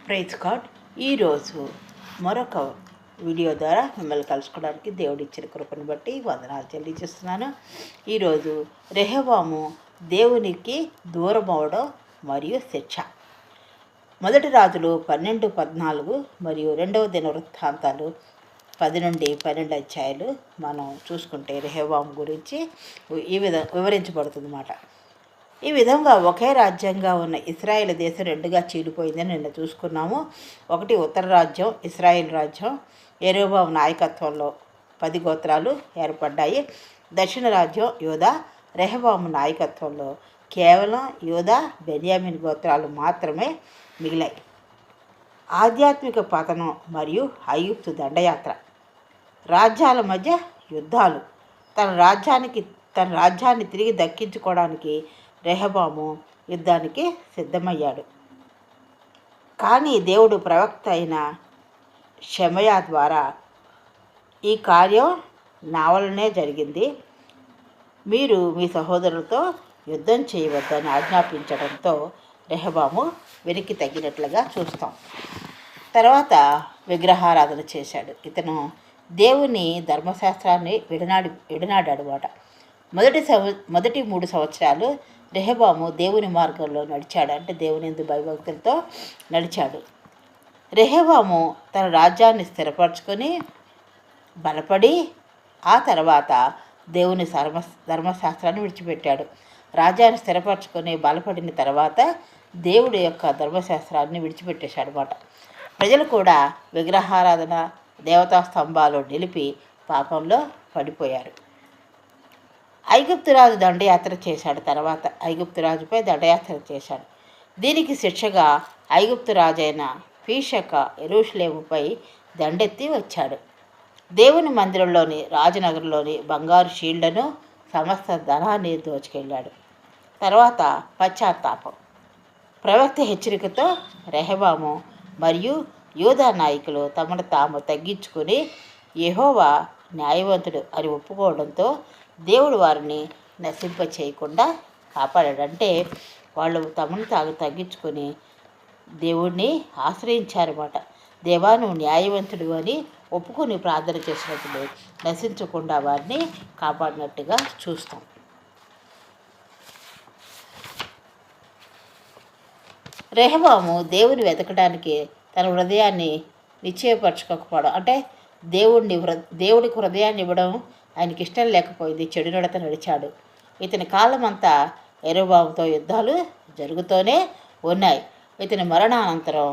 Praise God. ఈరోజు మరొక video ద్వారా మిమ్మల్ని కలుసుకోవడానికి దేవుడిచ్చిన కృపను బట్టి వందనాలు తెలియజేస్తున్నాను. ఈరోజు రెహబాము దేవునికి దూరం అవడం మరియు శిక్ష. మొదటి రాజులు 12-14 మరియు రెండవ దినవృత్తాంతాలు 10 నుండి 12 అధ్యాయాలు మనం చూసుకుంటే రెహబాము గురించి వివరించబడుతుంది అన్నమాట. ఈ విధంగా ఒకే రాజ్యంగా ఉన్న ఇస్రాయేల్ దేశం రెండుగా చీలిపోయిందని నిన్న చూసుకున్నాము. ఒకటి ఉత్తర రాజ్యం ఇస్రాయేల్ రాజ్యం, యెరోబాము నాయకత్వంలో 10 గోత్రాలు ఏర్పడ్డాయి. దక్షిణ రాజ్యం యూదా, రెహబాము నాయకత్వంలో కేవలం యూదా, బెన్యామిన్ గోత్రాలు మాత్రమే మిగిలాయి. ఆధ్యాత్మిక పతనం మరియు ఐగుప్తు దండయాత్ర, రాజ్యాల మధ్య యుద్ధాలు. తన రాజ్యాన్ని తిరిగి దక్కించుకోవడానికి రెహబాము యుద్ధానికి సిద్ధమయ్యాడు. కానీ దేవుడు ప్రవక్త అయిన షెమయా ద్వారా ఈ కార్యం నా వలనే జరిగింది, మీరు మీ సహోదరులతో యుద్ధం చేయవద్దని ఆజ్ఞాపించడంతో రెహబాము వెనక్కి తగ్గినట్లుగా చూస్తాం. తర్వాత విగ్రహారాధన చేశాడు. ఇతను దేవుని ధర్మశాస్త్రాన్ని విడనాడాడు. మొదటి 3 సంవత్సరాలు రెహబాము దేవుని మార్గంలో నడిచాడు. అంటే దేవుని యందు భయభక్తులతో నడిచాడు. రెహబాము తన రాజ్యాన్ని స్థిరపరచుకొని బలపడి ఆ తర్వాత దేవుని ధర్మశాస్త్రాన్ని విడిచిపెట్టాడు. రాజ్యాన్ని స్థిరపరచుకొని బలపడిన తర్వాత దేవుడి యొక్క ధర్మశాస్త్రాన్ని విడిచిపెట్టేశాడు అన్నమాట. ప్రజలు కూడా విగ్రహారాధన, దేవతా స్తంభాలు నిలిపి పాపంలో పడిపోయారు. ఐగుప్తురాజు దండయాత్ర చేశాడు. తర్వాత ఐగుప్తురాజుపై దండయాత్ర చేశాడు. దీనికి శిక్షగా ఐగుప్తురాజు అయిన ఫీషక యెరూషలేముపై దండెత్తి వచ్చాడు. దేవుని మందిరంలోని రాజనగరంలోని బంగారు షీల్డ్ను, సమస్త ధనాన్ని దోచుకెళ్ళాడు. తర్వాత పశ్చాత్తాపం. ప్రవక్త హెచ్చరికతో రెహబాము మరియు యూదా నాయకులు తమను తాము తగ్గించుకుని యెహోవా న్యాయవంతుడు అని ఒప్పుకోవడంతో దేవుడు వారిని నశింప చేయకుండా కాపాడాడు. అంటే వాళ్ళు తమను తాము తగ్గించుకొని దేవుడిని ఆశ్రయించారన్నమాట. దేవా నువ్వు న్యాయవంతుడు అని ఒప్పుకొని ప్రార్థన చేసినప్పుడు నశించకుండా వారిని కాపాడినట్టుగా చూస్తాం. రెహబాము దేవుని వెతకడానికి తన హృదయాన్ని నిశ్చయపరచుకోకపోవడం, అంటే దేవుడికి హృదయాన్ని ఇవ్వడం ఆయనకి ఇష్టం లేకపోయింది. చెడు నడత నడిచాడు. ఇతని కాలమంతా యెరోబాముతో యుద్ధాలు జరుగుతూనే ఉన్నాయి. ఇతని మరణానంతరం